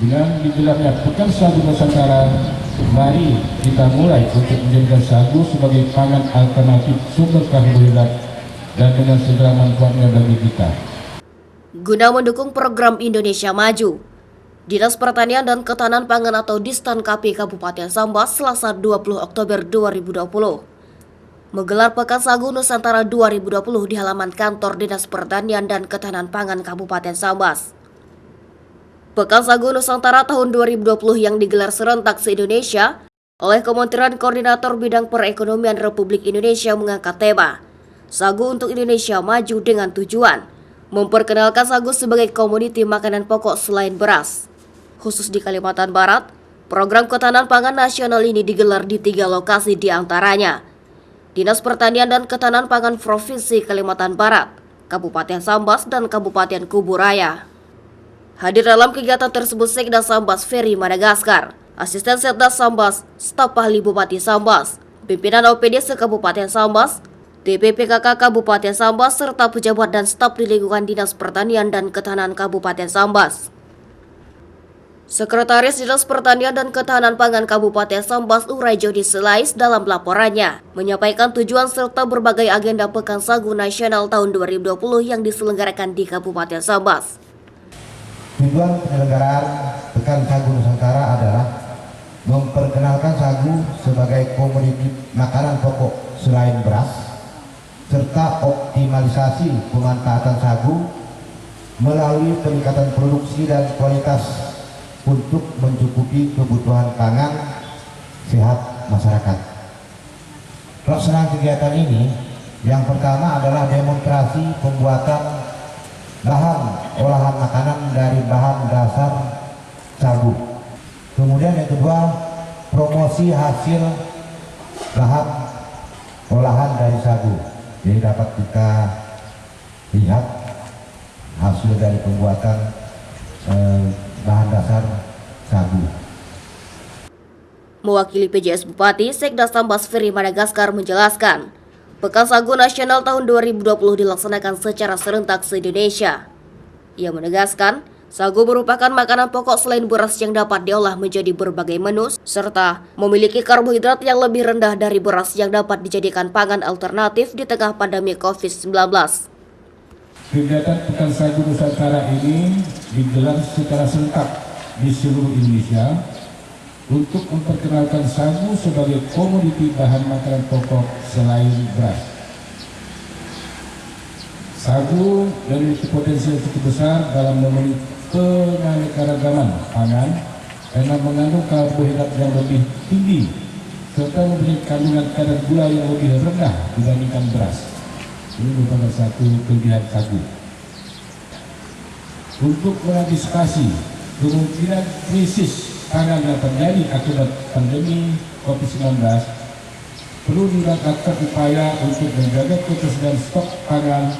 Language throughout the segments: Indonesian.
Dengan digelarnya Pekan Sagu Nusantara, mari kita mulai untuk menjadikan sagu sebagai pangan alternatif sumber karbohidrat dan dengan segera manfaatnya bagi kita. Guna mendukung program Indonesia Maju, Dinas Pertanian dan Ketahanan Pangan atau Distan-KP Kabupaten Sambas Selasa 20 Oktober 2020 menggelar Pekan Sagu Nusantara 2020 di halaman kantor Dinas Pertanian dan Ketahanan Pangan Kabupaten Sambas. Pekan Sagu Nusantara tahun 2020 yang digelar serentak se-Indonesia oleh Kementerian Koordinator Bidang Perekonomian Republik Indonesia mengangkat tema Sagu untuk Indonesia Maju dengan tujuan memperkenalkan sagu sebagai komoditi makanan pokok selain beras. Khusus di Kalimantan Barat, program ketahanan pangan nasional ini digelar di 3 lokasi di antaranya Dinas Pertanian dan Ketahanan Pangan Provinsi Kalimantan Barat, Kabupaten Sambas, dan Kabupaten Kuburaya. Hadir dalam kegiatan tersebut Sekda Sambas Ferry Madagaskar, Asisten Setdas Sambas, Staf Ahli Bupati Sambas, Pimpinan OPD Kabupaten Sambas, DPPKK Kabupaten Sambas, serta pejabat dan staf di lingkungan Dinas Pertanian dan Ketahanan Kabupaten Sambas. Sekretaris Dinas Pertanian dan Ketahanan Pangan Kabupaten Sambas Urai Jodi Selais dalam laporannya menyampaikan tujuan serta berbagai agenda Pekan Sagu Nasional tahun 2020 yang diselenggarakan di Kabupaten Sambas. Tujuan penyelenggaraan Pekan Sagu Nusantara adalah memperkenalkan sagu sebagai komoditi makanan pokok selain beras, serta optimalisasi pemanfaatan sagu melalui peningkatan produksi dan kualitas untuk mencukupi kebutuhan pangan sehat masyarakat. Pelaksanaan kegiatan ini yang pertama adalah demonstrasi pembuatan bahan olahan makanan dari bahan dasar sagu. Kemudian yang kedua, promosi hasil bahan olahan dari sagu. Jadi dapat kita lihat hasil dari pembuatan bahan dasar sagu. Mewakili PJS Bupati, Sekda Sambas Ferry Madagaskar menjelaskan, Pekan Sagu Nasional tahun 2020 dilaksanakan secara serentak se-Indonesia. Ia menegaskan, sagu merupakan makanan pokok selain beras yang dapat diolah menjadi berbagai menu, serta memiliki karbohidrat yang lebih rendah dari beras yang dapat dijadikan pangan alternatif di tengah pandemi COVID-19. Kegiatan Pekan Sagu Nusantara ini digelar secara serentak di seluruh Indonesia untuk memperkenalkan sagu sebagai komoditi bahan makanan pokok selain beras. Sagu memiliki potensi yang cukup besar dalam memenuhi keanekaragaman pangan karena mengandung karbohidrat yang lebih tinggi serta memiliki kandungan kadar gula yang lebih rendah dibandingkan beras. Ini merupakan satu kelebihan sagu. Untuk mengantisipasi kemungkinan krisis pangan yang terjadi akibat pandemi COVID-19, perlu dilakukan upaya untuk menjaga ketersediaan stok pangan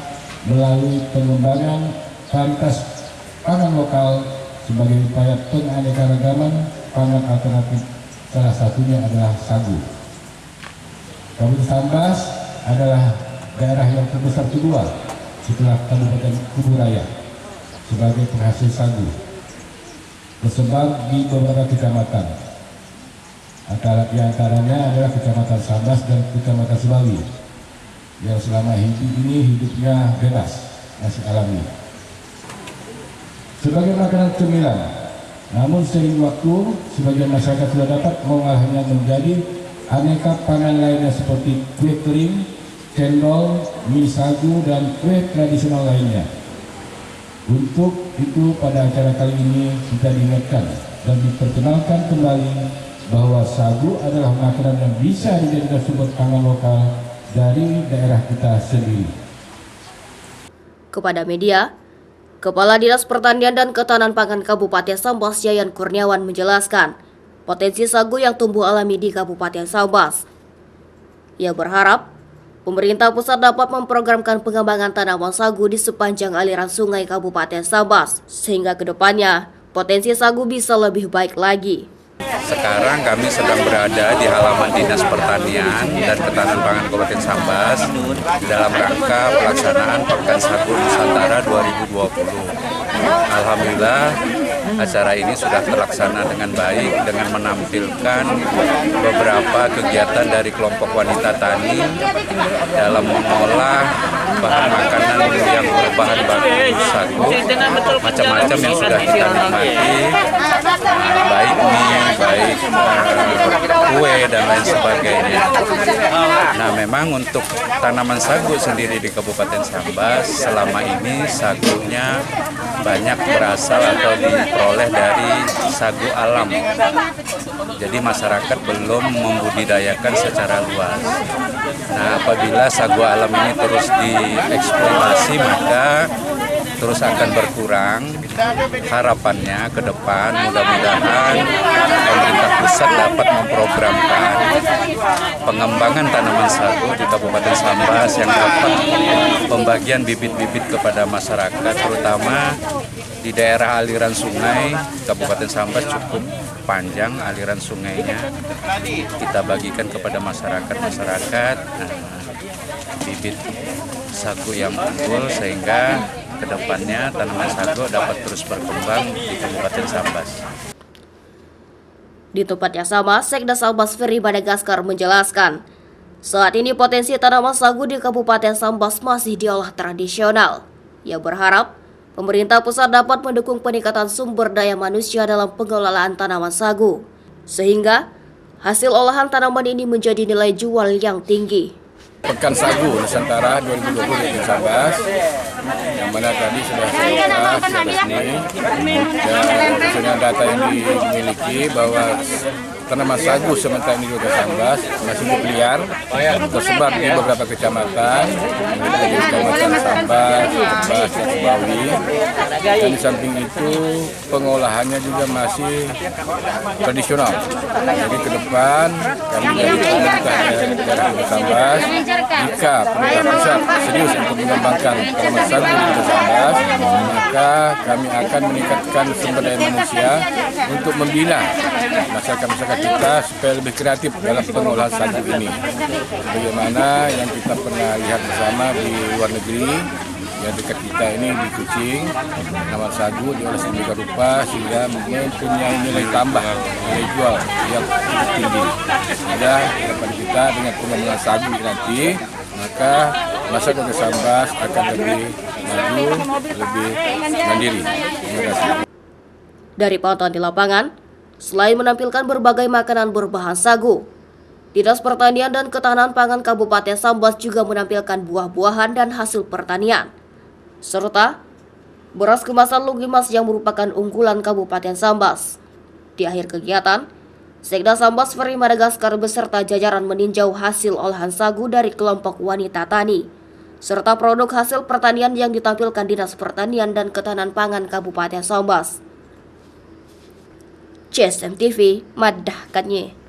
melalui pengembangan varietas pangan lokal sebagai upaya penganekaragaman pangan alternatif. Salah satunya adalah sagu. Kabupaten Sambas adalah daerah yang terbesar kedua setelah Kabupaten Kuburaya sebagai penghasil sagu, tersebar di beberapa kecamatan. Di antaranya adalah Kecamatan Sambas dan Kecamatan Sebawi yang selama hidupnya bebas, masih alami. Sebagai makanan cemilan, namun seiring waktu, sebagian masyarakat sudah dapat mengolahnya menjadi aneka pangan lainnya seperti kue kering, cendol, mie sagu, dan kue tradisional lainnya. Untuk itu pada acara kali ini kita diingatkan dan diperkenalkan kembali bahwa sagu adalah makanan yang bisa dijadikan sumber pangan lokal dari daerah kita sendiri. Kepada media, Kepala Dinas Pertanian dan Ketahanan Pangan Kabupaten Sambas Yayan Kurniawan menjelaskan potensi sagu yang tumbuh alami di Kabupaten Sambas. Ia berharap pemerintah pusat dapat memprogramkan pengembangan tanaman sagu di sepanjang aliran sungai Kabupaten Sambas, sehingga kedepannya potensi sagu bisa lebih baik lagi. Sekarang kami sedang berada di halaman Dinas Pertanian dan Ketahanan Pangan Kabupaten Sambas dalam rangka pelaksanaan Pekan Sagu Nusantara 2020. Alhamdulillah acara ini sudah terlaksana dengan baik dengan menampilkan beberapa kegiatan dari kelompok wanita tani dalam mengolah bahan makanan yang berbahan baku sagu, macam-macam yang sudah kita nikmati, baik mie, baik kue dan lain sebagainya. Nah, memang untuk tanaman sagu sendiri di Kabupaten Sambas selama ini sagunya banyak berasal atau diperoleh dari sagu alam. Jadi masyarakat belum membudidayakan secara luas. Nah, apabila sagu alam ini terus dieksploitasi maka terus akan berkurang. Harapannya ke depan mudah-mudahan pemerintah pusat dapat memprogramkan pengembangan tanaman sagu di Kabupaten Sambas yang dapat pembagian bibit-bibit kepada masyarakat, terutama di daerah aliran sungai. Kabupaten Sambas cukup panjang aliran sungainya, kita bagikan kepada masyarakat bibit sagu yang unggul sehingga kedepannya tanaman sagu dapat terus berkembang di Kabupaten Sambas. Di tempat yang sama, Sekda Sambas Ferry Madagaskar menjelaskan, saat ini potensi tanaman sagu di Kabupaten Sambas masih diolah tradisional. Ia berharap pemerintah pusat dapat mendukung peningkatan sumber daya manusia dalam pengelolaan tanaman sagu, sehingga hasil olahan tanaman ini menjadi nilai jual yang tinggi. Pekan Sagu Nusantara 2020 di Sambas, yang mana tadi sudah resmi dan sesuai data yang dimiliki bahwa tanaman sagu sementara ini di Kota Sambas masih liar, tersebar di beberapa kecamatan, di Kecamatan Sambas, Tebas, dan Sebawi. Dan di samping itu pengolahannya juga masih tradisional. Jadi ke depan kami dari pemerintah daerah Kota Sambas, jika pemerintah pusat serius untuk mengembangkan tanaman sagu di Kota Sambas, maka kami akan meningkatkan sumber daya manusia untuk membina masyarakat kita supaya lebih kreatif dalam pengolahan sagu ini. Bagaimana yang kita pernah lihat bersama di luar negeri, yang dekat kita ini di Kucing, tanaman sagu diolah sedemikian rupa sehingga mempunyai nilai tambah, nilai jual yang cukup tinggi. Ada harapan kita dengan pengembangan sagu nanti, maka masyarakat Sambas akan lebih maju, lebih mandiri. Terima kasih. Dari pantauan di lapangan, selain menampilkan berbagai makanan berbahan sagu, Dinas Pertanian dan Ketahanan Pangan Kabupaten Sambas juga menampilkan buah-buahan dan hasil pertanian, serta beras kemasan Lugimas yang merupakan unggulan Kabupaten Sambas. Di akhir kegiatan, Sekda Sambas Ferry Madagaskar beserta jajaran meninjau hasil olahan sagu dari kelompok wanita tani, serta produk hasil pertanian yang ditampilkan Dinas Pertanian dan Ketahanan Pangan Kabupaten Sambas. CSM TV, madahkannya.